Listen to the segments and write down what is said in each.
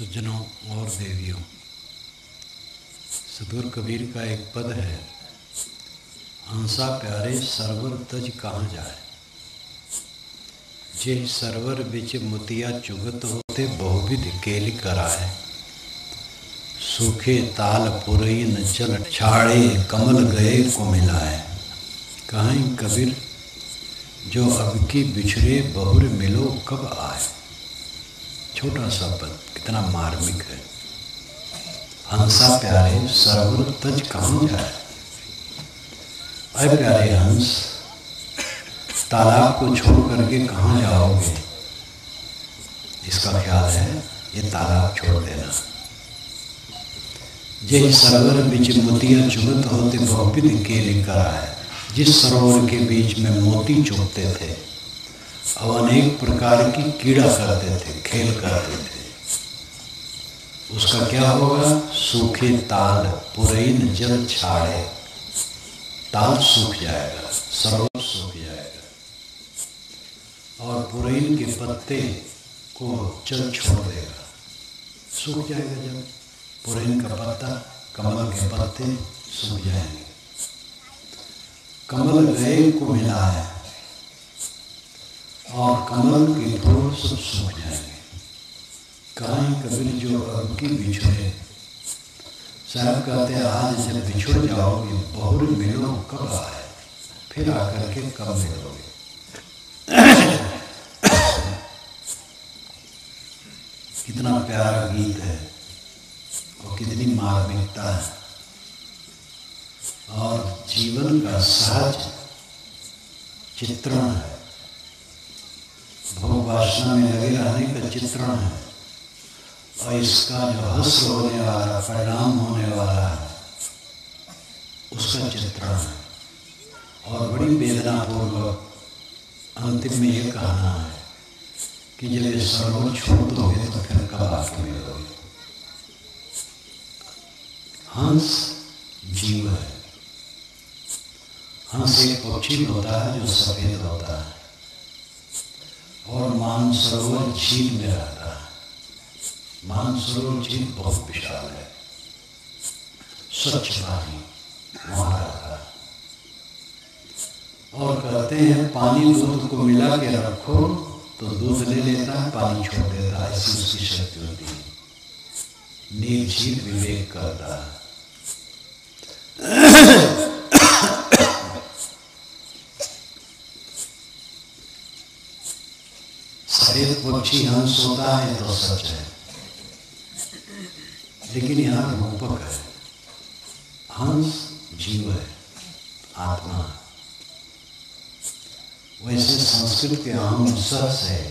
सज्जनों और देवियों, सदगुरु कबीर का एक पद है, हंसा प्यारे सरवर तज कहाँ जाए। जे सरवर बिच मोतिया चुगत होते बहुविध केल कराए। सूखे ताल पुरई न चल छाड़े कमल गए को मिलाए। कहीं कबीर जो अब की बिछड़े बहुर मिलो कब आए। छोटा सा पद कितना मार्मिक है। हंसा प्यारे सरवर तज कहाँ जाए। अरे प्यारे हंस, तालाब को छोड़ करके कहाँ जाओगे। इसका ख्याल है ये तालाब छोड़ देना। जे सरोवर बीच मोतिया चुगत होते बहुविध केल कराए। जिस सरोवर के बीच में मोती चुगते थे और अनेक प्रकार की कीड़ा करते थे, खेल करते थे, उसका क्या होगा। सूखे ताल पुरैन जल छाड़े। ताल सूख जाएगा, सरोवर सूख जाएगा और पुरैन के पत्ते को जल छोड़ देगा। सूख जाएगा जब पुरैन का पत्ता, कमल के पत्ते सूख जाएंगे। कमल गए को मिला है और कमल के फूल सब सूख जाएंगे। कहीं कबीर जो अब की बिछड़े, साहब कहते हैं आज जब बिछड़ जाओगे बहुर मिलो कब आए। फिर आकर के कब मिलोगे। कितना प्यारा गीत है और कितनी मार्मिकता है और जीवन का सहज चित्रण है। भोग वासना में लगे रहने का चित्रण है और इसका जो हश्र होने वाला, परिणाम होने वाला है, उसका चित्रण है। और बड़ी वेदना पूर्वक अंतिम में ये कहना है कि जब ये सरोवर छोड़ दोगे तो फिर कब आके मिलोगे। हंस जीव है। हंस एक पक्षी होता है जो सफेद होता है और मानसरोवर झील में रहता है। मानसरोवर झील बहुत विशाल है, स्वच्छ पानी वहां रहता है। और कहते हैं पानी दूध को मिला के रखो तो दूध ले लेता है, पानी छोड़ देता है। ऐसी उसकी शक्ति होती है। नील झील विवेक करता है। सफेद पक्षी हंस होता है तो सच है, लेकिन यहाँ रूपक है। हंस जीव है, आत्मा है। वैसे संस्कृत के हम सस है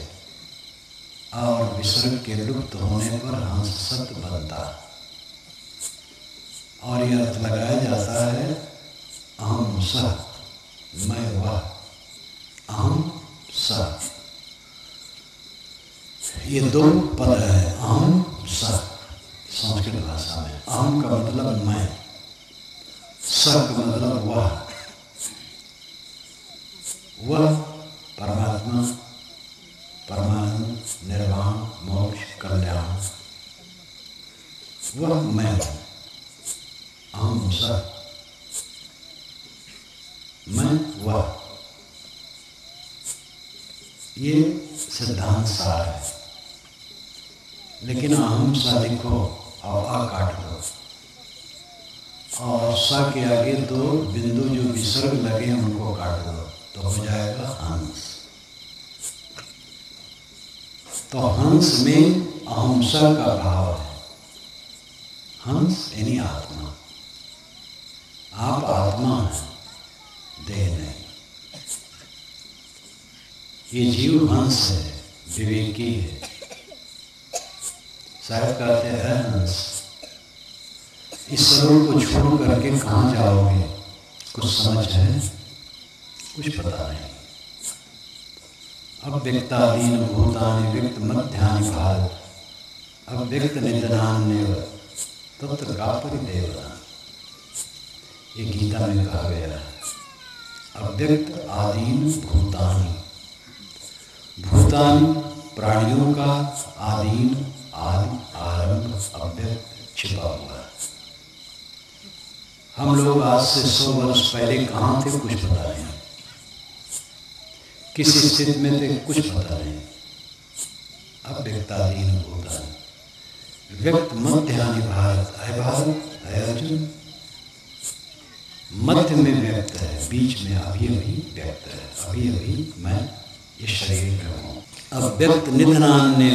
और विसर्ग के लुप्त होने पर हंस शब्द बनता है और यह अर्थ लगाया जाता है अहम सह, मैं वह। अहम सह, ये दो पद है। अहम सह संस्कृत भाषा में। अहम का मतलब मैं, सह का मतलब वह। वह परमात्मा, परमानंद, निर्वाण, मोक्ष, कल्याण, वह मैं हूं। अहम सह, मैं वह। ये सिद्धांत सार है। लेकिन अहम सा लिखो और आ काट दो और सा के आगे दो बिंदु जो विसर्ग लगे हैं उनको काट दो तो हो जाएगा हंस। तो हंस में अहंसा का भाव है। हंस यानी आत्मा। आप आत्मा हैं, देह नहीं। ये जीव हंस है, विवेकी है। साहब कहते हैं हंस, इस सरोवर को छोड़ करके कहाँ जाओगे। कुछ समझ है, कुछ पता नहीं। अव्यक्तादीन भूतानि व्यक्त मध्यानि भाग अव्यक्त निधनान्येव तत्र का परिदेवता। ये गीता में कहा गया है। अव्यक्त आदीन भूतानि, भूतानि प्राणियों का, आदीन आदि आरंभ अव्यक्त छिपा हुआ है। हम लोग आज से 100 वर्ष पहले कहाँ थे कुछ पता नहीं, किस स्थिति में थे कुछ पता नहीं। अव्यक्ताधीन भूतानि व्यक्त मध्यानि भारत। है भारत, है अर्जुन, मध्य में व्यक्त है, बीच में अभी अभी व्यक्त है। अभी अभी मैं इस शरीर में हूँ। अव्यक्त निधनान्य,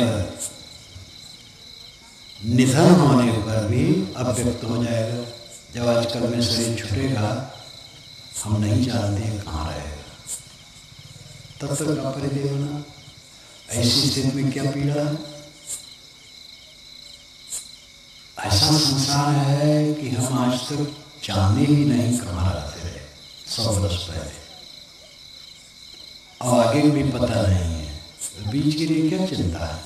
निधन होने पर भी अव्यक्त हो जाएगा। जब आजकल में शरीर छूटेगा, हम नहीं जानते कहाँ रहेगा। तब तक का परिदेवना, ऐसी स्थिति में क्या पीड़ा है। ऐसा संसार है कि हम आज तक जाने ही नहीं कहाँ रहते रहे 100 वर्ष पहले, और आगे भी पता नहीं है। तो बीच के लिए क्या चिंता है,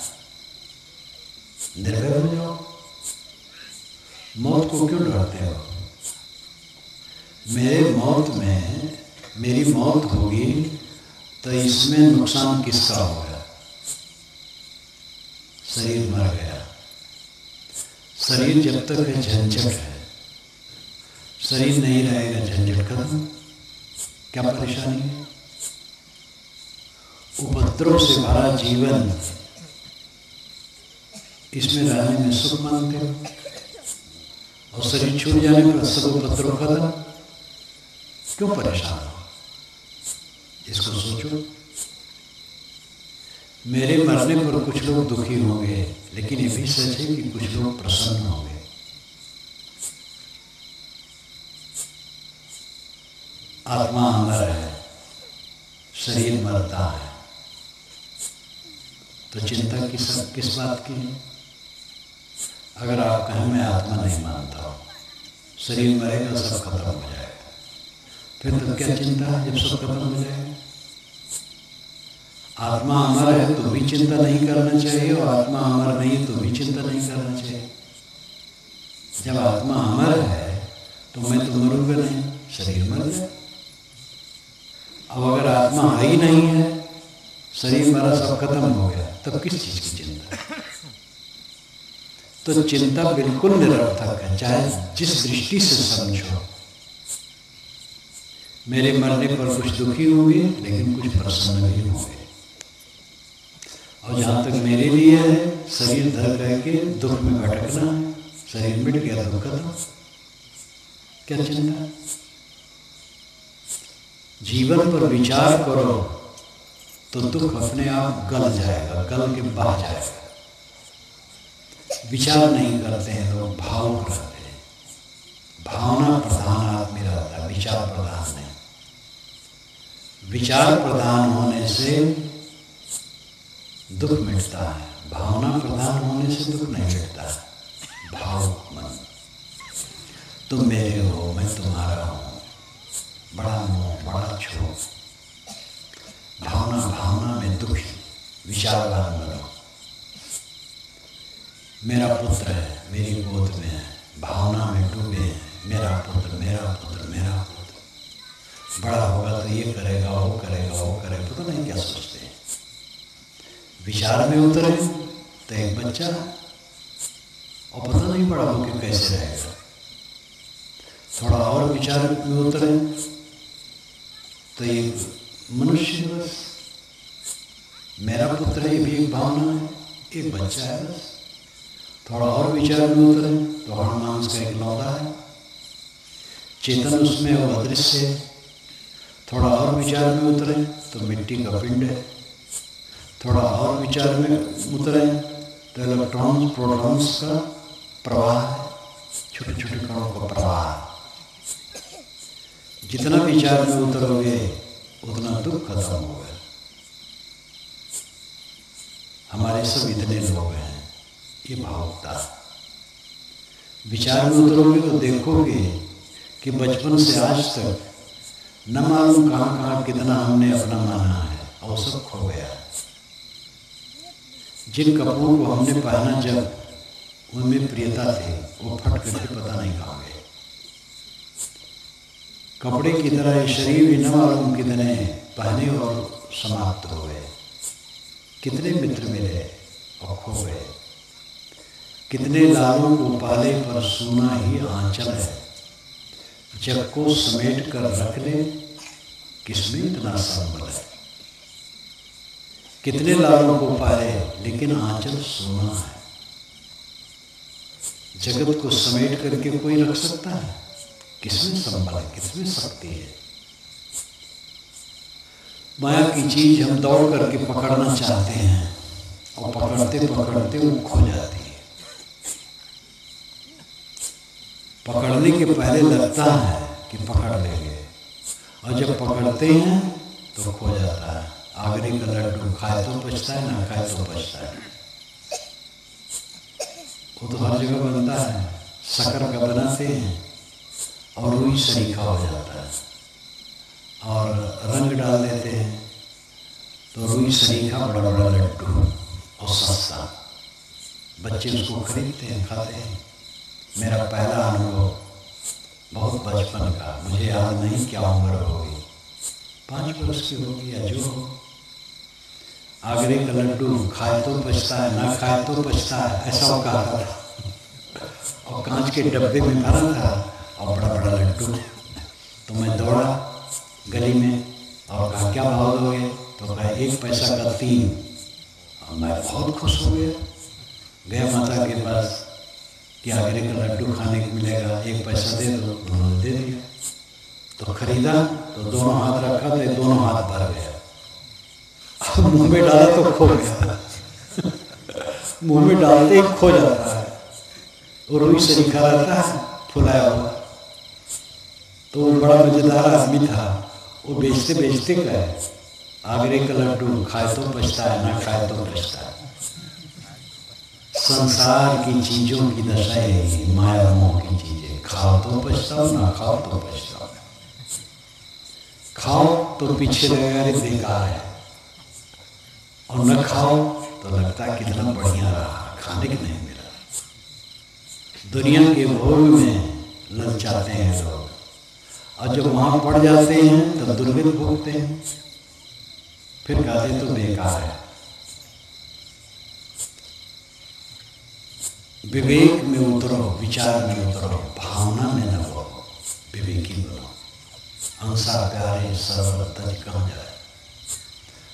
निर्भय हो जाओ। मौत को क्यों डरते हो। मेरी मौत होगी तो इसमें नुकसान किसका होगा। शरीर मर गया, शरीर जब तक है झंझट है, शरीर नहीं रहेगा झंझट खत्म। क्या परेशानी है। उपद्रव से भरा जीवन, इसमें रहने में सुख मानते हो, और शरीर छूट जाने पर सब उपद्रव खत्म। क्यों परेशान हो, इसको सोचो। मेरे मरने पर कुछ लोग दुखी होंगे, लेकिन ये भी सच है कि कुछ लोग प्रसन्न होंगे। आत्मा अमर है, शरीर मरता है, तो चिंता किस बात की है। अगर आप कहें मैं आत्मा नहीं मानता हूँ, शरीर मरेगा सब खत्म हो जाएगा, फिर तो क्या चिंता है जब सब खत्म हो जाएगा। आत्मा अमर है तो भी चिंता नहीं करना चाहिए, और आत्मा अमर नहीं तो भी चिंता नहीं करना चाहिए। जब आत्मा अमर है तो मैं तो मरूंगा नहीं, शरीर मर जाए। अब अगर आत्मा ही नहीं है, शरीर मरा सब खत्म हो गया, तब किस चीज की चिंता। तो चिंता बिल्कुल निरर्थक है, चाहे जिस दृष्टि से समझो। मेरे मरने पर कुछ दुखी होंगे, लेकिन कुछ प्रसन्न भी होंगे। और जहाँ तक मेरे लिए है, शरीर धर करके दुख में भटकना है, शरीर मिट गया दुख खत्म। क्या चिंता। जीवन पर विचार करो तो दुख अपने आप गल जाएगा, गल के बह जाएगा। विचार नहीं करते हैं लोग, भावुक रहते हैं। भावना प्रधान आदमी रहता है, विचार प्रधान नहीं। विचार प्रधान होने से दुख मिटता है, भावना प्रधान होने से दुख नहीं मिटता है। भावुक मन, तुम मेरे हो मैं तुम्हारा हूँ, बड़ा मोह बड़ा क्षोभ, भावना में दुखी, विचारवान बनो। मेरा पुत्र है, मेरी गोद में है, भावना में डूबे हैं, मेरा पुत्र मेरा पुत्र मेरा पुत्र। बड़ा होगा तो ये करेगा वो करेगा वो करेगा, पता नहीं क्या सोचते हैं। विचार में उतरे तो एक बच्चा, और पता नहीं बड़ा होकर कैसे रहेगा। थोड़ा और विचार में उतरे तो एक मनुष्य, बस मेरा पुत्र है, ये भी एक भावना है, एक बच्चा है बस। थोड़ा और विचार में उतरे तो हनुमान का एक लौंदा है, चेतन उसमें वो अदृश्य है। थोड़ा और विचार में उतरे तो मिट्टी का पिंड है। थोड़ा और विचार में उतरे तो इलेक्ट्रॉन्स प्रोटॉन्स का प्रवाह है, छोटे छोटे कणों का प्रवाह। जितना विचार में उतरोगे उतना दुख खत्म होगा। हमारे सब इतने लोग हैं, ये भावुकता। विचार में उतरोगे तो देखोगे कि बचपन से आज तक न मालूम कहाँ कहाँ कितना हमने अपना माना है, और सब खो गया। जिन कपड़ों को हमने पहना जब उनमें प्रियता थी, वो फट करके पता नहीं कहाँ गए। कपड़े की तरह ये शरीर भी न मालूम कितने पहने और समाप्त हो गए। कितने मित्र मिले और खो गए। कितने लालों को पाले पर सूना ही आंचल है, जग को समेट कर रख ले किसमें इतना संबल है। कितने लालों को पाले लेकिन आंचल सूना है। जगत को समेट करके कोई रख सकता है? किसमें संबल है, किसमें शक्ति है। माया की चीज हम दौड़ करके पकड़ना चाहते हैं और पकड़ते पकड़ते वो खो जाती है। पकड़ने के पहले लगता है कि पकड़ लेंगे और जब पकड़ते हैं तो खो जाता है। आगरे का लड्डू खाए तो पछता है, ना खाए तो पछता है। वो तो हर जगह बनता है, शक्कर का बनाते हैं और रुई सरीखा हो जाता है और रंग डाल देते हैं तो रुई सरीखा बड़ा बड़ा लड्डू और सस्ता। बच्चे उसको खरीदते हैं, खाते हैं। मेरा पहला अनुभव बहुत बचपन का, मुझे याद नहीं क्या उम्र होगी, 5 वर्ष की होगी या जो हो। आगरे का लड्डू खाए तो पछता है, ना खाए तो पछता है, ऐसा वो कहा था। और कांच के डब्बे में भरा था और बड़ा बड़ा लड्डू। तो मैं दौड़ा गली में और कहा क्या भाव दोगे? तो कहा 1 पैसा का 3। और मैं बहुत खुश हो गया। गया माता के पास कि आगरे का लड्डू खाने को मिलेगा, 1 पैसा दे दो। उन्होंने दे दिया। तो खरीदा तो दोनों हाथ रखा तो दोनों हाथ भर गया। अब मुंह में डाला तो खो गया। मुंह में डालते ही खो जाता है। और रुई से लिखा रहता है फुलाया हुआ। तो वो बड़ा मजेदार आदमी था। वो बेचते बेचते गए, आगरे का लड्डू खाए तो पछता है, ना खाए तो पछता है। संसार की चीजों की दशा है, माया मोह की चीजें। खाओ तो पछताओ, ना खाओ तो पछताओ। खाओ तो पीछे लगेगा अरे बेकार है, और न खाओ तो लगता है कितना बढ़िया रहा, खाने को नहीं मिला। दुनिया के भोग में ललचाते हैं लोग, और जब वहां पड़ जाते हैं तब दुर्गंध भोगते हैं, फिर कहते तो बेकार है। विवेक में उतरो, विचार में उतरो, भावना में न हो, विवेकी बनो। अंसा प्यारे सरोवर तज कहाँ जाए।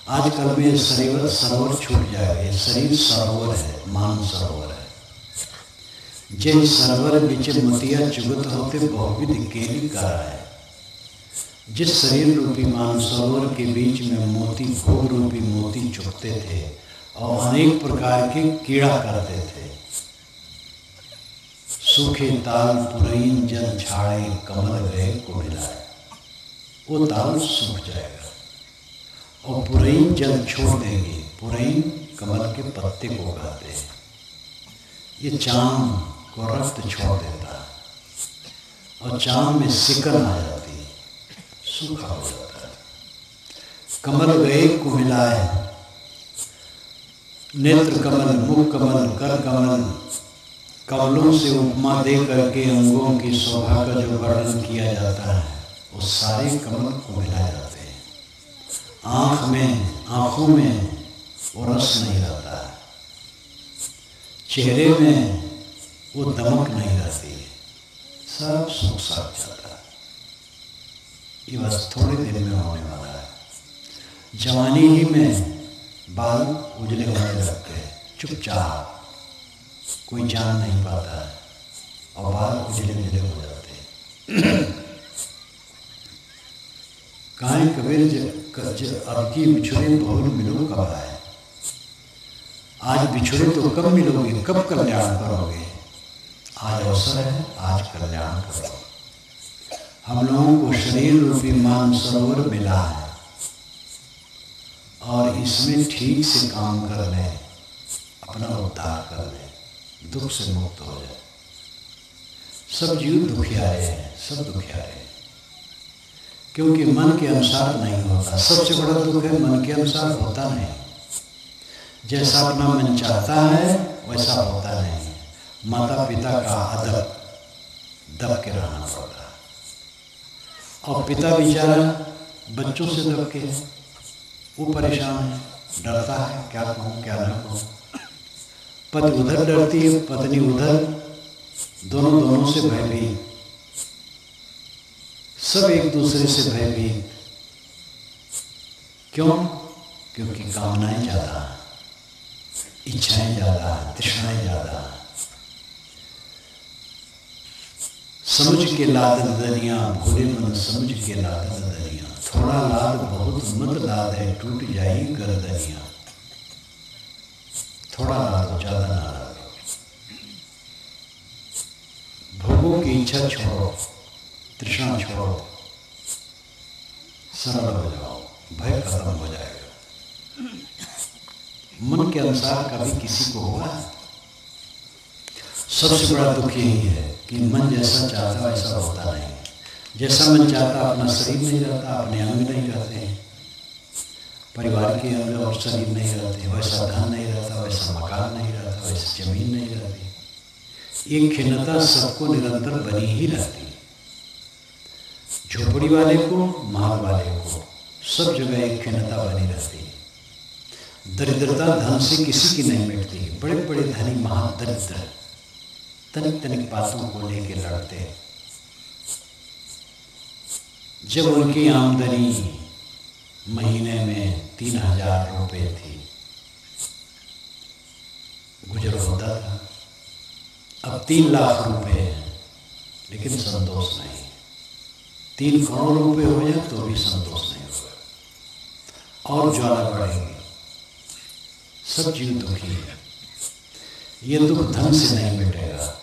आजकल में शरीर सरोवर छूट जाएगा। शरीर सरोवर है, मान सरोवर है। जिन सरोवर बिच मोतिया चुगत होते बहुविध केली करा है। जिस शरीर रूपी मान सरोवर के बीच में मोती, भोग रूपी मोती चुगते थे और अनेक प्रकार के कीड़ा करते थे। सूखे ताल पुरैन जल छाड़े, कमल गए को मिलाए। वो ताल सूख जाएगा और पुरैन जल छोड़ देंगे। पुरैन कमल के पत्ते को उगाते हैं। ये चाम को रक्त छोड़ देता है और चाम में सिकन आ जाती है, सूखा हो जाता है। कमल गए को मिलाए। नेत्र कमल, मुख कमल, कर कमल, कमलों से उपमा दे करके अंगों की शोभा का जो वर्णन किया जाता है, वो सारे कमल को मिलाए जाते हैं। आँखों में वो रस नहीं रहता है, चेहरे में वो दमक नहीं रहती है, सब सूख साख जाता है। ये बस थोड़े दिन में होने वाला है। जवानी ही में बाल उजले होने लगते हैं, चुपचाप, कोई जान नहीं पाता है और बाल उजले उजले हो जाते हैं। काहे कबीर अब की बिछुड़े बहुत मिलो कब आए। आज बिछुड़े तो कब मिलोगे, कब कल्याण करोगे। आज अवसर है, आज कल्याण करो। हम लोगों को शरीर रूपी मान सरोवर मिला है और इसमें ठीक से काम कर ले, अपना उद्धार कर ले, दुख से मुक्त हो जाए। सब जीव दुखियारे हैं, सब दुखियारे हैं, क्योंकि मन के अनुसार नहीं होता। सबसे बड़ा दुख है मन के अनुसार होता नहीं। जैसा अपना मन चाहता है वैसा होता नहीं। माता पिता का अदब दब के रहना पड़ता है। और पिता बेचारा बच्चों से दब के वो परेशान है, डरता है क्या कहूँ क्या ना कहूँ। पति उधर डरती है, पत्नी उधर, दोनों से भयभीत, सब एक दूसरे से भयभीत। क्यों? क्योंकि कामनाएं ज्यादा, इच्छाएं ज्यादा, तृष्णाएं ज्यादा। समझ के लाद दरिया, भोले मन समझ के लाद दरिया। थोड़ा लाद बहुत मत लाद है, टूट जाई गर्दनिया। थोड़ा लाद, ज्यादा ना लाद। भोगों की इच्छा छोड़ो, तृष्णा छोड़ो, सरल हो जाओ, भय खत्म हो जाएगा। मन के अनुसार कभी किसी को हुआ? सबसे बड़ा दुख यही है कि मन जैसा चाहता वैसा होता नहीं। जैसा मन चाहता अपना शरीर नहीं रहता, अपने अंग नहीं रहते, परिवार के अंग और शरीर नहीं रहते, वैसा धन नहीं रहता, वैसा मकान नहीं रहता, वैसी जमीन नहीं रहती। ये खिन्नता सबको निरंतर बनी ही रहती। झोपड़ी वाले को, महल वाले को, सब जगह एक खिन्नता बनी रहती। दरिद्रता धन से किसी की नहीं मिटती। बड़े बड़े धनी महादरिद्र तनिक तनिक बातों को लेके लड़ते। जब उनकी आमदनी महीने में 3000 रुपये थी, गुजर होता था। अब 3 लाख रुपए हैं, लेकिन संतोष नहीं। 3 करोड़ रुपए हो जाए तो भी संतोष नहीं होगा, और ज्वाला बढ़ेगी। सब जीव दुखी है। ये दुख धन से नहीं मिटेगा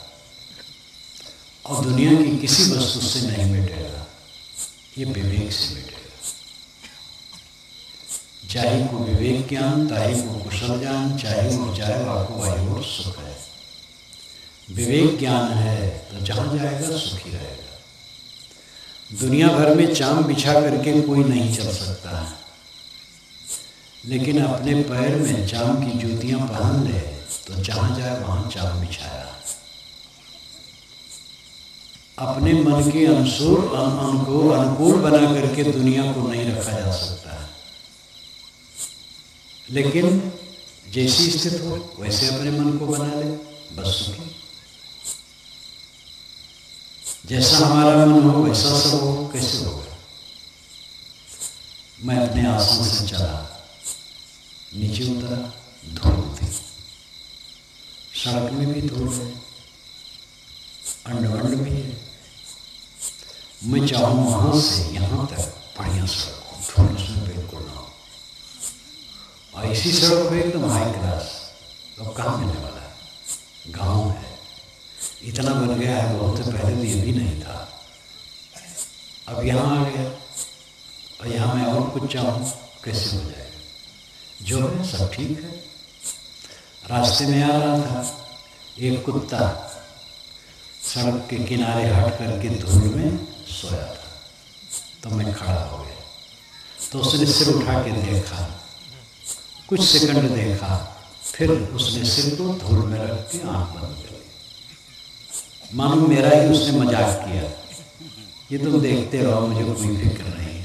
और दुनिया की किसी वस्तु से नहीं मिटेगा, ये विवेक से मिटेगा। चाहे को विवेक ज्ञान, ताहे को कुशल ज्ञान, चाहे वो जाए आपको वायु और सुख है। विवेक ज्ञान है तो जहां जाएगा सुखी रहेगा। दुनिया भर में चाम बिछा करके कोई नहीं चल सकता है, लेकिन अपने पैर में चाम की जूतियां पहन ले तो जहां जाए वहां चाम बिछाया। अपने मन के अनुकूल बना करके दुनिया को नहीं रखा जा सकता है, लेकिन जैसी स्थिति हो वैसे अपने मन को बना ले, बस सुखी। जैसा हमारा मन हो वैसा सब हो। कैसे होगा? मैं अपने आसन से चला, नीचे उतरा, धूल थी, सड़क में भी धूल है, अंडवंड भी है। मैं चाहूँ वहां से यहाँ तक बढ़िया सड़क हो, धूल उसमें बिल्कुल ना हो। ऐसी सड़क हो एकदम हाई क्लास। अब कहाँ मिलने वाला है? गाँव है, इतना बन गया है, बहुत पहले तो ये भी नहीं था। अब यहाँ आ गया और यहाँ मैं और कुछ चाहूँ, कैसे हो जाएगा? जो है सब ठीक है। रास्ते में आ रहा था, एक कुत्ता सड़क के किनारे हट करके धूल में सोया था, तो मैं खड़ा हो गया। तो उसने सिर उठा के देखा, कुछ सेकंड देखा, फिर उसने सिर को धूल में रख के आंख बंद कर ली। मानो मेरा ही उसने मजाक किया, ये तुम देखते रहो, मुझे कोई फिक्र नहीं है।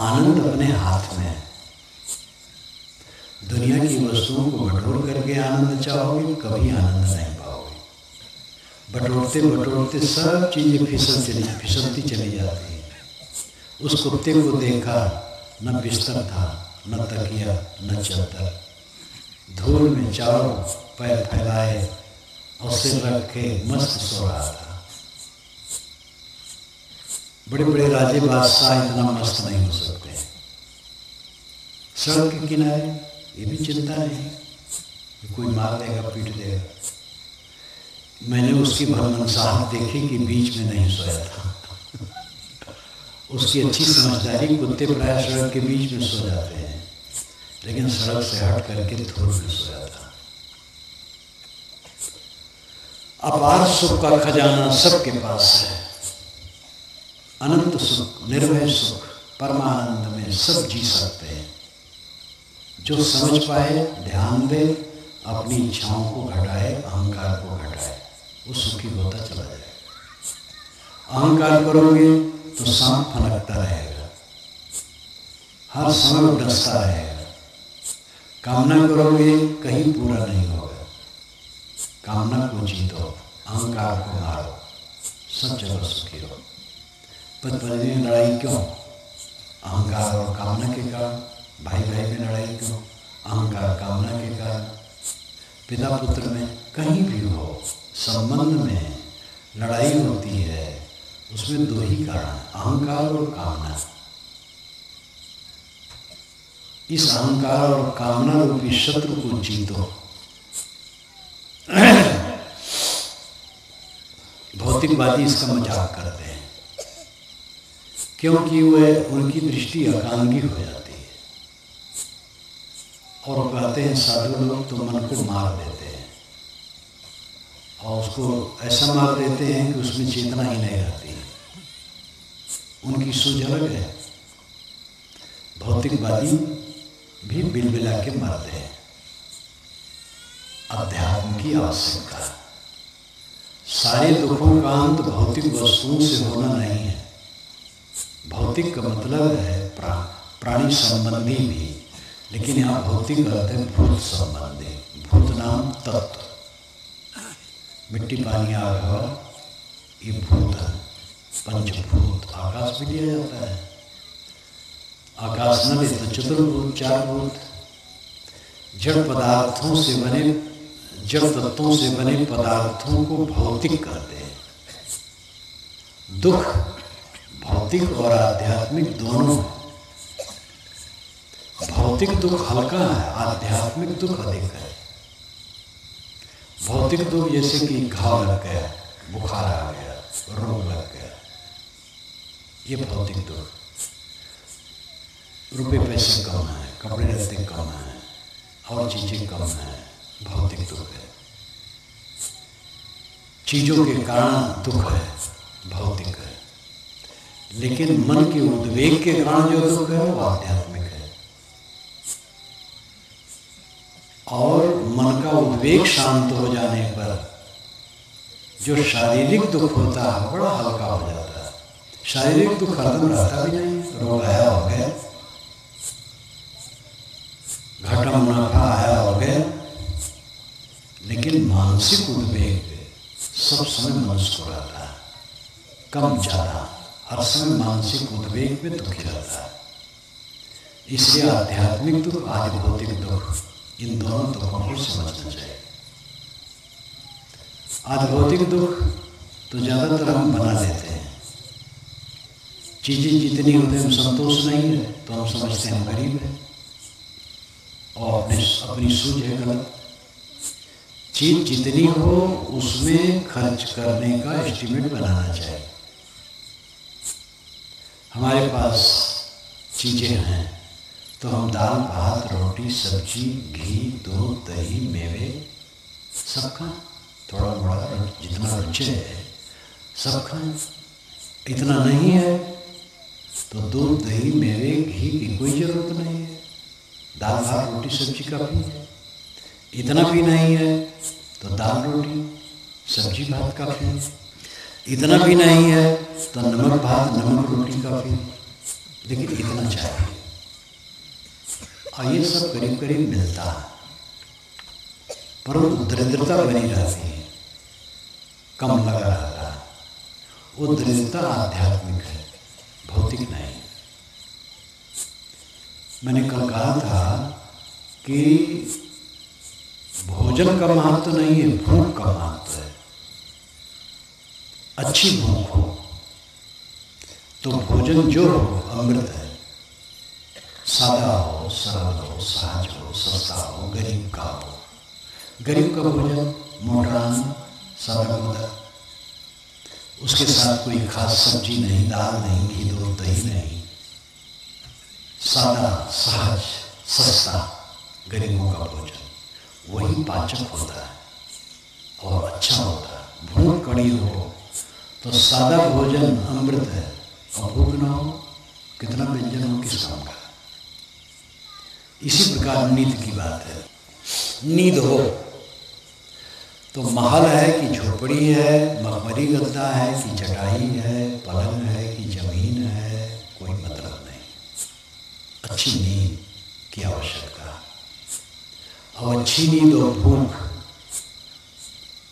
आनंद अपने हाथ में है। दुनिया की वस्तुओं को बटोर करके आनंद चाहोगे, कभी आनंद नहीं पाओगे। बटोरते बटोरते सब चीजें फिसलती चली जाती है। उस कुत्ते को देखा, न बिस्तर था, न तकिया, न चादर, धूल में चारों पैर फैलाए और सिर रख के मस्त सो रहा था। बड़े बड़े राजे बादशाह इतना मस्त नहीं हो सकते। सड़क के किनारे ये भी चिंता नहीं कि कोई मार देगा, पीट देगा। मैंने उसकी भरमसाहट देखी कि बीच में नहीं सोया था। उसकी अच्छी समझदारी, कुत्ते प्राय सड़क के बीच में सो जाते हैं, लेकिन सड़क से हट करके धूल में सोया था। अपार सुख का खजाना सबके पास है। अनंत सुख, निर्भय सुख, परमानंद में सब जी सकते हैं। जो समझ पाए, ध्यान दे, अपनी इच्छाओं को घटाए, अहंकार को घटाए, वो सुखी होता चला जाएगा। अहंकार करोगे तो सांप फनकता रहेगा, हर समय डसता रहेगा, कामना करोगे कहीं पूरा नहीं होगा। कामना को जीतो, अहंकार को मारो, सब जगह सुखी हो। पति पत्नी में लड़ाई क्यों? अहंकार और कामना के कारण। भाई भाई में लड़ाई क्यों? अहंकार कामना के कारण। पिता पुत्र में कहीं भी हो, संबंध में लड़ाई होती है, उसमें दो ही कारण, अहंकार और कामना। इस अहंकार और कामना रूपी शत्रु को जीतो। भौतिकवादी इसका मजाक करते हैं क्योंकि वह उनकी दृष्टि एकांगी हो जाती है और कहते हैं साधु लोग तो मन को मार देते हैं और उसको ऐसा मार देते हैं कि उसमें चेतना ही नहीं रहती है। उनकी सूझ अलग है। भौतिकवादी भी बिलबिला के मरते हैं। अध्यात्म की आवश्यकता। सारे दुखों का अंत भौतिक वस्तुओं से होना नहीं है। भौतिक का मतलब है प्राणी संबंधी भी, लेकिन यहाँ भौतिक अर्थ है भूत संबंधी। भूत नाम तत्व, मिट्टी पानी आग हवा, ये भूत है, पंचभूत। आकाश भी लिया जाता है। आकाश न ले तो चतुर्भूत, चार भूत। जड़ पदार्थों से बने, जड़ तत्वों से बने पदार्थों को भौतिक कहते हैं। दुख भौतिक और आध्यात्मिक दोनों है। भौतिक दुख हल्का है, आध्यात्मिक दुख अधिक है। भौतिक दुख जैसे कि घाव लग गया, बुखार आ गया, रोग लग गया, ये भौतिक दुख। रुपए पैसे कम है, कपड़े लत्ते कम है, और चीजें कम है, भौतिक दुख है। चीजों के कारण दुख है, भौतिक है। लेकिन मन के उद्वेग के कारण जो दुख है वो आध्यात्मिक है। और मन का उद्वेग शांत हो जाने पर जो शारीरिक दुख होता है बड़ा हल्का हो जाता है। शारीरिक दुख हरदम रहता भी नहीं, रोग आया हो गया, घाटा मुनाफा आया हो गया, लेकिन मानसिक उद्वेग सब समय मनुष्य को रहता है, कम ज्यादा हर समय मानसिक उद्वेग में दुखी रहता है। इसलिए आध्यात्मिक दुख, आदि भौतिक दुख, इन दोनों दुखों को समझना चाहिए। आदि भौतिक दुख तो ज्यादातर हम बना लेते हैं। चीजें जितनी होती हम संतोष नहीं है तो हम समझते हैं हम गरीब हैं और अपनी सूझ है गलत। चीज जितनी हो उसमें खर्च करने का एस्टिमेट बनाना चाहिए। हमारे पास चीजें हैं तो हम दाल भात रोटी सब्जी घी दूध दही मेवे सब खाएं, थोड़ा मोड़ा जितना रुचि है सब खाएं। इतना नहीं है तो दूध दही मेवे घी की कोई जरूरत नहीं है, दाल भात रोटी सब्जी काफ़ी है। इतना भी नहीं है तो दाल रोटी सब्जी भात काफ़ी है। इतना भी नहीं है तो नमक भात नमक रोटी काफ़ी है। लेकिन इतना चाहिए और ये सब करीब करीब मिलता है, परंतु दरिद्रता बनी रहती है, कम लगा रहता है। वो दरिद्रता आध्यात्मिक है, भौतिक नहीं। मैंने कल कहा था कि भोजन का महत्व नहीं है, भूख का महत्व है। अच्छी भूख हो तो भोजन जो हो अमृत है। सादा हो, सरल हो, सहज हो, सस्ता हो, गरीब का हो। गरीब का भोजन मोटान सादा होता, उसके साथ कोई खास सब्जी नहीं, दाल नहीं, घी दूध दही नहीं, सादा सहज सस्ता गरीबों का भोजन वही पाचक होता है और अच्छा होता है। भूख कड़ी हो तो सादा भोजन अमृत है और भूख ना हो कितना व्यंजन हो किस काम का। इसी प्रकार नींद की बात है। नींद हो तो महल है कि झोपड़ी है, मखमली गद्दा है कि चटाई है, पलंग है कि जमीन है, कोई मतलब नहीं। अच्छी नींद की आवश्यकता। अब अच्छी नींद और भूख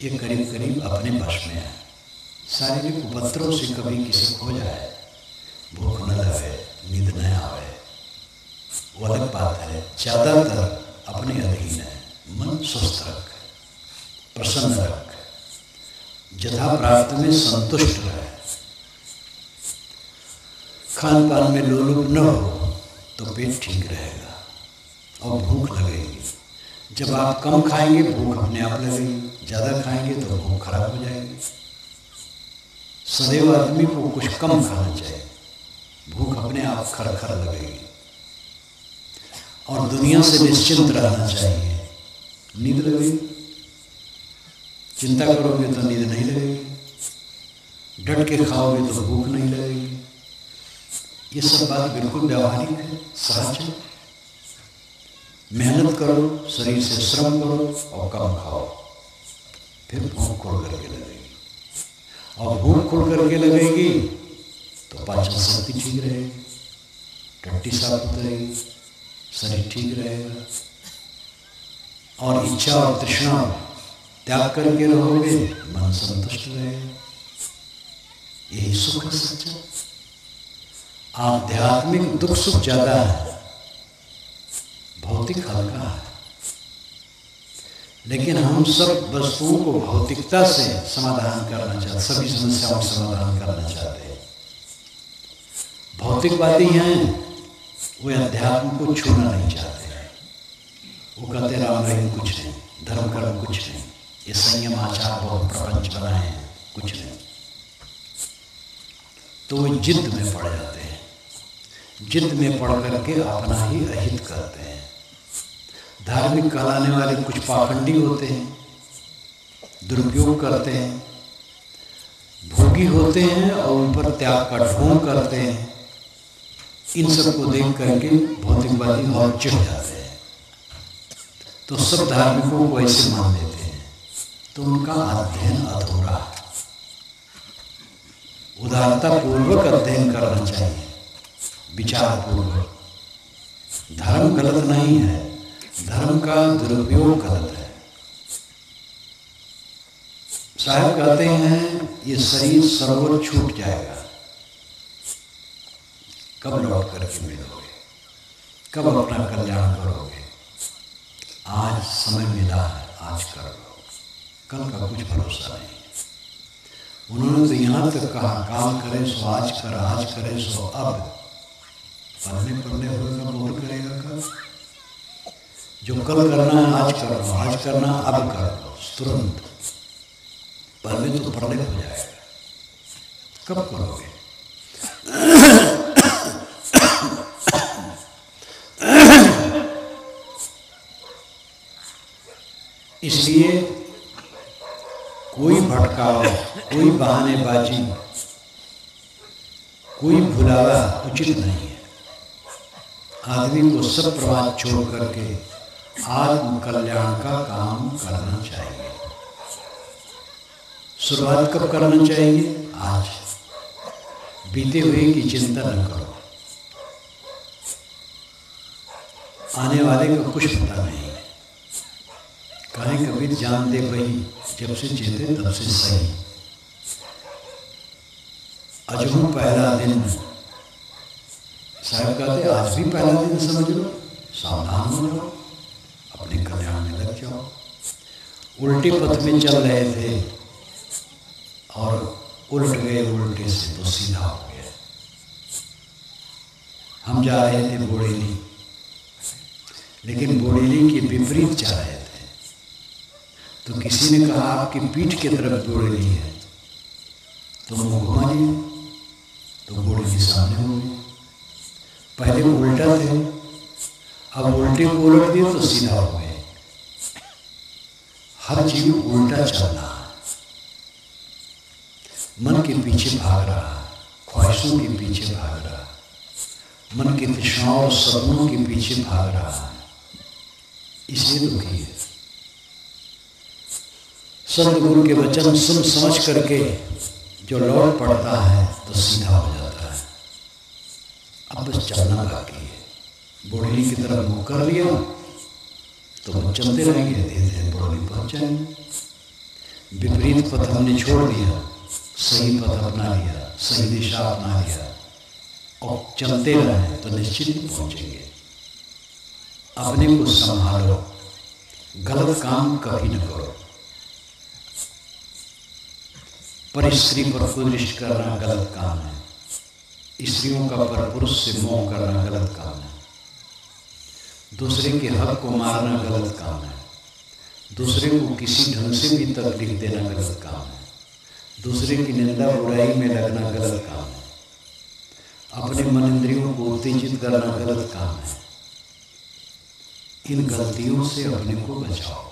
ये करीब करीब अपने वश में है। शारीरिक उपद्रव से कभी किसी को हो जाए, भूख न लगे, नींद न आवे, वो अलग बात है। ज़्यादातर अपने अधीन है। मन स्वस्थ रख, प्रसन्न रख, यथा प्राप्त में संतुष्ट रहे, खान पान में लोलुप न हो तो पेट ठीक रहेगा और भूख लगेगी। जब आप कम खाएंगे भूख अपने आप लगेगी, ज़्यादा खाएंगे तो भूख खराब हो जाएगी। सदैव आदमी को कुछ कम खाना चाहिए, भूख अपने आप खर लगेगी। और दुनिया से निश्चिंत रहना चाहिए। नींद लगेगी, चिंता करोगे तो नींद नहीं लगेगी, डट के खाओगे तो भूख नहीं लगेगी। ये सब बात बिल्कुल व्यावहारिक है, सहज है। मेहनत करो, शरीर से श्रम करो और कम खाओ, फिर भूख खुल करके लगेगी। और भूख खुल करके लगेगी तो पाचन शक्ति ठीक रहेगी, टट्टी साफ उतरेगी, शरीर ठीक रहेगा। और इच्छा और तृष्णा त्याग करके रहोगे, मन संतुष्ट रहेगा। यही सुख है सच्चा। आध्यात्मिक दुख सुख ज्यादा है, भौतिक हल्का है। लेकिन हम सब वस्तुओं को भौतिकता से समाधान करना चाहते, सभी समस्याओं का समाधान करना चाहते हैं। भौतिकवादी हैं, वे अध्यात्म को छूना नहीं चाहते हैं। वो कहते राम रहीम कुछ नहीं, धर्म कर्म कुछ नहीं, ये संयम आचार बहुत प्रपंच बनाए हैं, कुछ नहीं। तो वे जिद में पड़ जाते हैं, जिद में पड़ करके अपना ही अहित करते हैं। धार्मिक कहलाने वाले कुछ पाखंडी होते हैं, दुरुपयोग करते हैं, भोगी होते हैं और ऊपर त्याग का ढोंग करते हैं। इन सबको देख करके भौतिकवादी और चिढ़ जाते हैं, तो सब धार्मिकों को ऐसे मान लेते हैं। तो उनका अध्ययन अधूरा है। उदारता पूर्वक अध्ययन करना चाहिए, विचार पूर्वक। धर्म गलत नहीं है, धर्म का दुरुपयोग गलत है। साहब कहते हैं ये शरीर सरोवर छूट जाएगा, कब लौट करके मिलोगे, कब अपना कल्याण करोगे। आज समय मिला है, आज कर लो, कल का कुछ भरोसा नहीं। उन्होंने तो यहाँ तक कहा, काम करे सो आज कर, आज करे सो अब। पढ़ने पढ़ने होगा, बोल करेगा कल। जो कल करना है आज कर लो, आज करना अब कर लो, तुरंत। पहले तो पढ़ने हो जाएगा, कब करोगे। इसलिए कोई भटकाव, कोई बहानेबाजी, कोई भुलावा उचित नहीं है। आदमी को सब प्रवाद छोड़ करके आत्म कल्याण का काम करना चाहिए। शुरुआत कब करना चाहिए? आज। बीते हुए की चिंता न करो, आने वाले का कुछ पता नहीं। कहीं कबीर जान दे वही, जब से चेते तब से सही। अजहू पहला दिन, साहब कहते आज भी पहला दिन समझ लो, सावधान हो जाओ, अपने कल्याण में लग जाओ। उल्टे पथ में चल रहे थे और उल्ट गए, उल्टे से तो सीधा हो गया। हम जा रहे थे बोड़ेली, लेकिन बोड़ेली के विपरीत जा रहे थे। तो किसी ने कहा आपकी पीठ की तरफ बोड़ेली है, तो मुँह घुमा लिए, तो बोड़ेली सामने हो गई। पहले वो उल्टा थे, अब उल्टे को उलट दिए तो सीधा हो गए। हर जीव उल्टा चल रहा है, मन के पीछे भाग रहा है, ख्वाहिशों के पीछे भाग रहा है, मन के तृष्णाओं और सपनों के पीछे भाग रहा है, इसलिए दुखी है। सतगुरु के वचन सुन समझ करके जो लौट पड़ता है तो सीधा हो जाता है। अब बस चलना बाकी है। बोड़ेली की तरफ मुँह कर लिया, तो वो चलते रहेंगे, धीरे धीरे बड़ोली पहुँच जाएंगे। विपरीत पथ हमने छोड़ दिया, सही पथ अपना लिया, सही दिशा अपना लिया और चलते रहे तो निश्चित ही पहुँचेंगे। अपने को संभालो, गलत काम कभी न करो। पर स्त्री पर कुदृष्टि करना गलत काम है, स्त्रियों का पर पुरुष से मोह करना गलत काम है, दूसरे के हक को मारना गलत काम है, दूसरे को किसी ढंग से भी तकलीफ देना गलत काम है, दूसरे की निंदा बुराई में लगना गलत काम है, अपने मन इंद्रियों को उत्तेजित करना गलत काम है। इन गलतियों से अपने को बचाओ।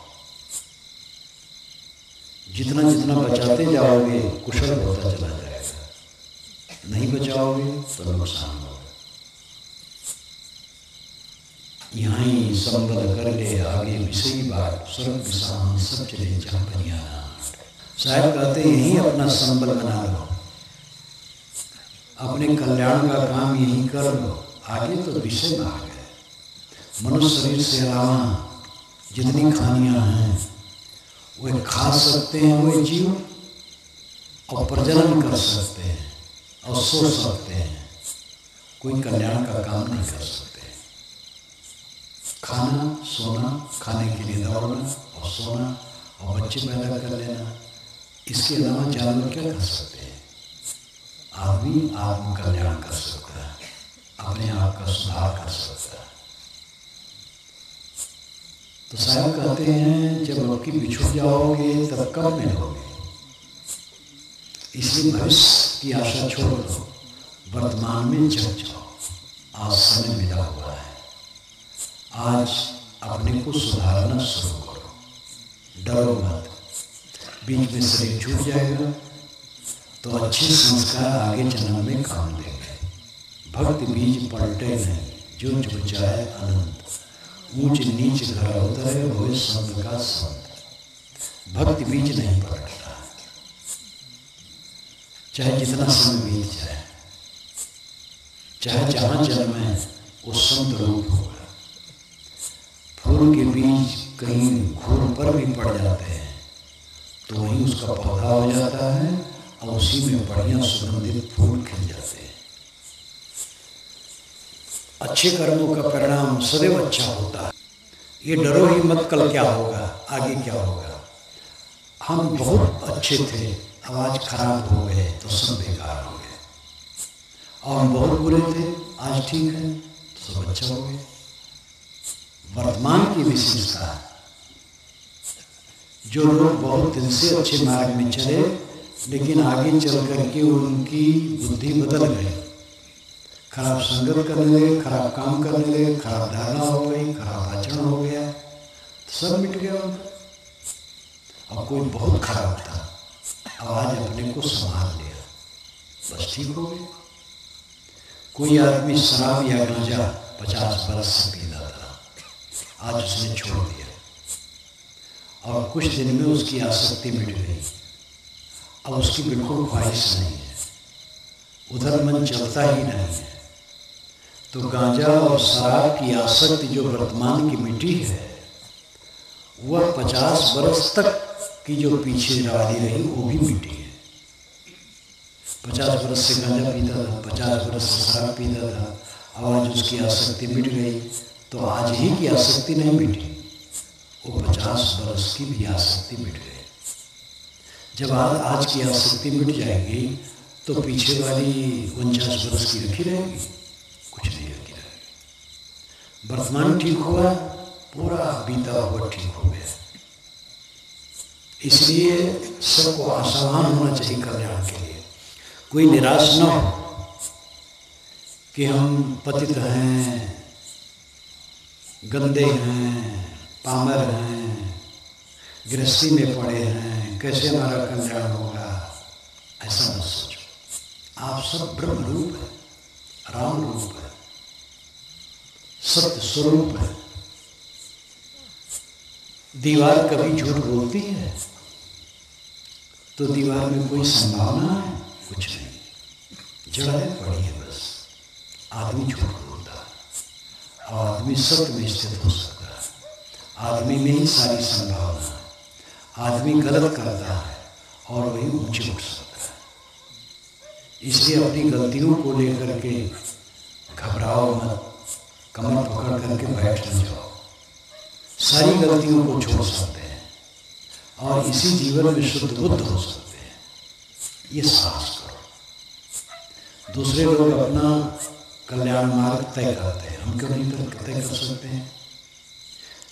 जितना जितना बचाते जाओगे कुशल होता चला जाएगा, नहीं बचाओगे तो नुकसान होगा। यहाँ ही संबल कर ले आगे विषयी बात, स्वर्ग विषाम सब चले जहाँ बनियाना। साहब कहते यही अपना संबल बना लो, अपने कल्याण का काम यही कर लो, आगे तो विषय मार्ग है। मनुष्य शरीर से अलावा जितनी खानियाँ हैं वे खा सकते हैं, वे जीव, और प्रजनन कर सकते हैं और सो सकते हैं, कोई कल्याण का काम नहीं कर सकते। खाना, सोना, खाने के लिए दौड़ना और सोना और बच्चे पैदा कर लेना, इसके अलावा जानवर क्या कर सकते हैं? आदमी आत्म कल्याण कर सकता है, अपने आप का सुधार कर सकता है। तो साहब कहते हैं जब आपकी बिछुड़ जाओगे तब कब मिलोगे, इसलिए भविष्य की आशा छोड़ दो, वर्तमान में जग जाओ। आज समय मिला हुआ है, आज अपने को सुधारना शुरू करो, डरो मत। बीच में शरीर छूट जाएगा तो अच्छे संस्कार आगे जन्म में काम देंगे। भक्ति बीज पलटे नहीं, जो जुड़ जाए अनंत, ऊंच नीच घर उतरे होए संत का संत। भक्ति बीज नहीं पलटता, चाहे जितना समय बीत जाए, चाहे जहाँ जन्म है वो संत रूप होगा। फूल के बीज कहीं घूर पर भी पड़ जाते हैं तो वहीं उसका पौधा हो जाता है और उसी में बढ़िया सुगंधित फूल खिल जाते हैं। अच्छे कर्मों का परिणाम सदैव अच्छा होता है। ये डरो ही मत कल क्या होगा, आगे क्या होगा। हम बहुत अच्छे थे, अब आज खराब हो गए तो सब बेकार हो गए, और हम बहुत बुरे थे, आज ठीक है तो सब अच्छा हो गया। वर्तमान की विशेषता, जो लोग बहुत दिन से अच्छे मार्ग में चले लेकिन आगे चल करके उनकी बुद्धि बदल गई, खराब संगत करने लगे, खराब काम करने लगे, खराब धारणा हो गई, खराब आचरण हो गया, तो सब मिट गया उनका। और कोई बहुत खराब था, आज अपने को संभाल लिया, बस ठीक हो गया। कोई आदमी शराब या गांजा 50 बरस से पीता था, आज उसने छोड़ दिया और कुछ दिन में उसकी आसक्ति मिट गई, अब उसकी बिल्कुल ख्वाहिश नहीं है, उधर मन चलता ही नहीं है। तो गांजा और शराब की आसक्ति जो वर्तमान की मिट्टी है, वह 50 बरस तक की जो पीछे वाली रही वो भी मिट्टी है। 50 बरस से गांजा पीता था, 50 बरस से शराब पीता था, अब आज उसकी आसक्ति मिट गई, तो आज ही की आसक्ति नहीं मिटी, वो 50 बरस की भी आसक्ति मिट गई। जब आज की आसक्ति मिट जाएगी तो पीछे वाली 49 बरस की रखी रहेगी, कुछ नहीं रखी रहेगी। वर्तमान ठीक हुआ, पूरा बीता हुआ ठीक हो गया। इसलिए सबको आसावान होना चाहिए कल्याण के लिए। कोई निराश न हो कि हम पतित हैं, गंदे हैं, पामर हैं, गृहस्थी में पड़े हैं, कैसे हमारा कल्याण होगा, ऐसा मत सोचो। आप सब ब्रह्म रूप है, राम रूप है, सत्य स्वरूप है। दीवार कभी झूठ बोलती है तो दीवार में कोई संभावना है? कुछ नहीं, जड़ है, पड़ी है बस। आदमी झूठ बोलता है और आदमी सत्य में स्थित हो सकता है। आदमी में ही सारी संभावना है। आदमी गलत करता है और वही ऊंचे उठ सकता है। इसलिए अपनी गलतियों को लेकर के घबराओ मत, कमर पकड़ करके बैठ न जाओ। सारी गलतियों को छोड़ सकते हैं और इसी जीवन में शुद्ध बुद्ध हो सकते हैं। ये साहस करो। दूसरे लोग अपना कल्याण मार्ग तय करते हैं, हम क्यों नहीं तय कर सकते हैं?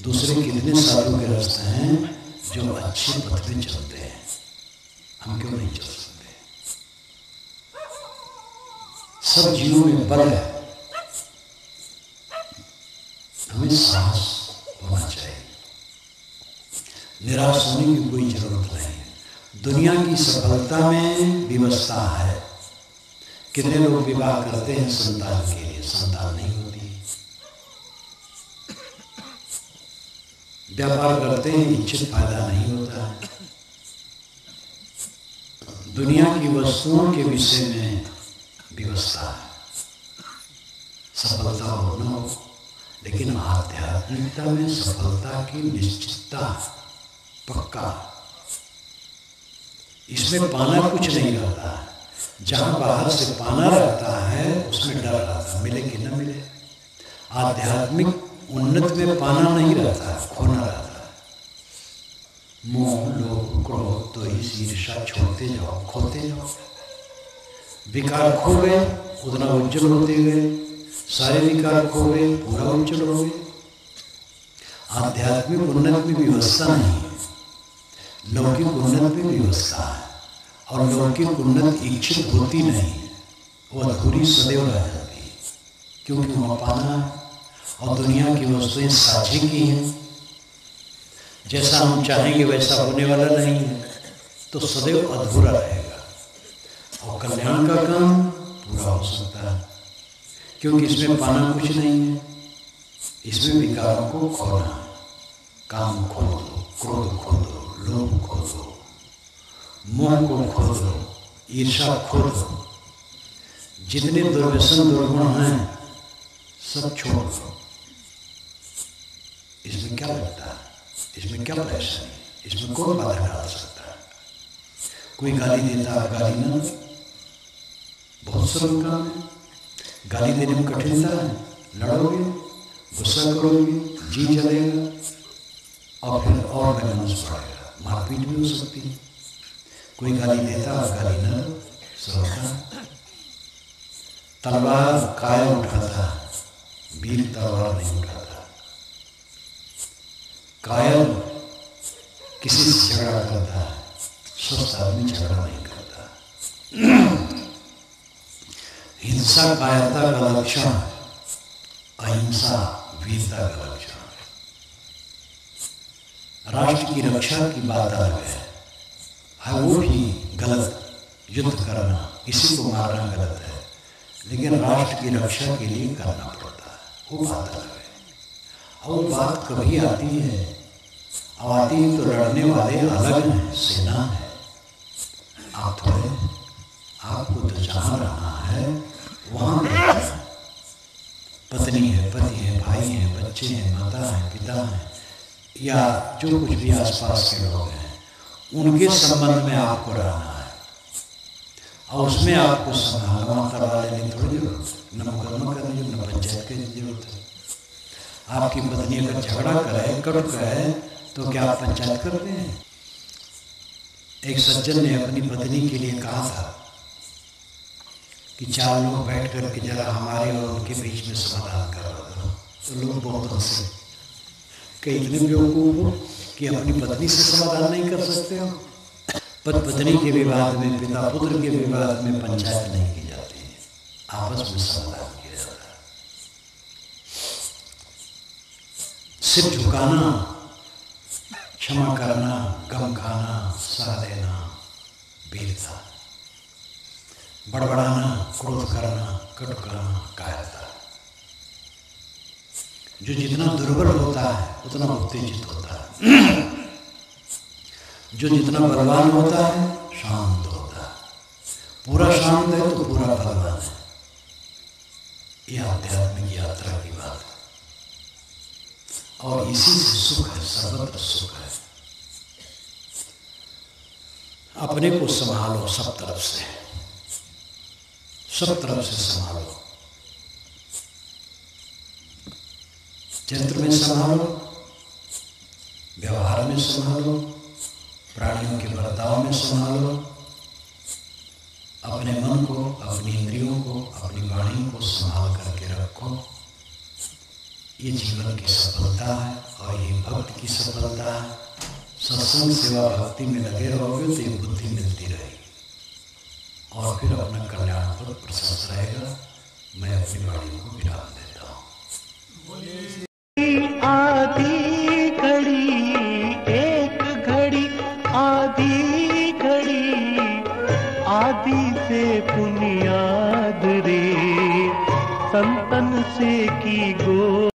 दूसरे कितने साधु के रास्ते हैं जो अच्छे पथ में चलते हैं, हम क्यों नहीं चल सकते? सब जीवों में बल है, हमें साहस होना चाहिए। निराश होने की कोई जरूरत नहीं है। दुनिया की सफलता में व्यवस्था है। कितने लोग विवाह करते हैं संतान के लिए, संतान नहीं होती। व्यापार करते हैं, इच्छित फायदा नहीं होता है। दुनिया की वस्तुओं के विषय में व्यवस्था है, सफलता हो न हो, लेकिन आध्यात्मिकता में सफलता की निश्चितता पक्का। इसमें पाना कुछ नहीं रहता है। जहां बाहर से पाना रहता है उसमें डर रहता है, मिले कि न मिले। आध्यात्मिक उन्नत में पाना नहीं रहता है, खोना रहता है। मोह, लोभ, क्रोध, द्वेष, ईर्ष्या छोड़ते जाओ, खोते जाओ। विकार खो गए, उतना उज्जवल होते गए। सारे विकार खो गए, पूरा उज्जवल हो गए। आध्यात्मिक उन्नत में व्यवस्था नहीं है, लौकिक उन्नत में व्यवस्था है। और लौकिक उन्नत इच्छित होती नहीं है, वो अधूरी सदैव रह जाती है, क्योंकि वहाँ पाना है। और दुनिया की वस्तुएं साझी की हैं, जैसा हम चाहेंगे वैसा होने वाला नहीं है, तो सदैव अधूरा रहेगा। और कल्याण का काम पूरा हो सकता है, क्योंकि इसमें पाना कुछ नहीं है। इसमें विकारों को खोना है। काम खो दो, क्रोध खो दो, लोभ खो दो, मोह को खो दो, ईर्ष्या खो दो। जितने दुर्व्यसन दुर्गुण हैं सब छोड़ दो। इसमें क्या लगता है? इसमें क्या परेशानी? इसमें कौन बाधा डाल सकता है? कोई गाली देता है, गाली ना, बहुत सरल काम है। गाली देने में कठिनता है, लड़ोगे, गुस्सा करोगे, जी जलेगा और फिर और बैलेंस पड़ेगा, मारपीट भी हो सकती है। कोई गाली देता है, गाली ना दो, सरलता। तलवार कायर उठाता है, वीर तलवार नहीं उठाता। कायर किसी से झगड़ा करता है, स्वस्थ आदमी झगड़ा नहीं करता। हिंसा कायरता का लक्षण, अहिंसा वीरता का लक्षण। राष्ट्र की रक्षा की बात अलग है, वो भी गलत। युद्ध करना, किसी को मारना गलत है, लेकिन राष्ट्र की रक्षा के लिए करना पड़ता है, वो बात अलग है। और बात कभी आती है, आती तो लड़ने वाले अलग हैं, सेना है। आप थोड़े, आपको तो जहाँ रहना है वहाँ रहना है। पत्नी है, पति है, भाई है, बच्चे हैं, माता है, पिता है, या जो कुछ भी आसपास के लोग हैं, उनके संबंध में आपको रहना है। और उसमें आपको संभालना करवा लेने थोड़ी जरूरत, न मुकदमा करने की, न पंचायत करने की जरूरत है। आपकी पत्नी अगर झगड़ा करे, कटु कहे, तो क्या आप पंचायत करते हैं? एक सज्जन ने अपनी पत्नी के लिए कहा था कि 4 लोग बैठ करके जरा हमारे और उनके बीच में समाधान करवा दो। तो लोग बहुत हंसे, कि इतने बेवकूफ हो कि अपनी पत्नी से समाधान नहीं कर सकते हो। पत्नी के विवाद में, पिता पुत्र के विवाद में पंचायत नहीं की जाती है, आपस में समाधान किया जाता है। सिर झुकाना, क्षमा करना, गम खाना, सह देना वीरता। बड़बड़ाना, क्रोध करना, कटु करना कायरता। जो जितना दुर्बल होता है उतना उत्तेजित होता है, जो जितना बलवान होता है शांत होता है। पूरा शांत है तो पूरा बलवान है। यह आध्यात्मिक यात्रा की बात है। और इसी से सुख है, सर्वत्र सुख है। अपने को संभालो, सब तरफ से, सब तरफ से संभालो। चित्र में संभालो, व्यवहार में संभालो, प्राणियों के बर्ताव में संभालो, अपने मन को, अपनी इंद्रियों को, अपनी वाणी को संभाल करके रखो। ये जीवन की सफलता है और ये भक्त की सफलता है। सत्संग सेवा भक्ति में लगे रहोगे तो ये बुद्धि मिलती रहेगी और फिर अपना कल्याण पद प्रशस्त रहेगा। मैं अपनी वाणी को विराम देता हूं।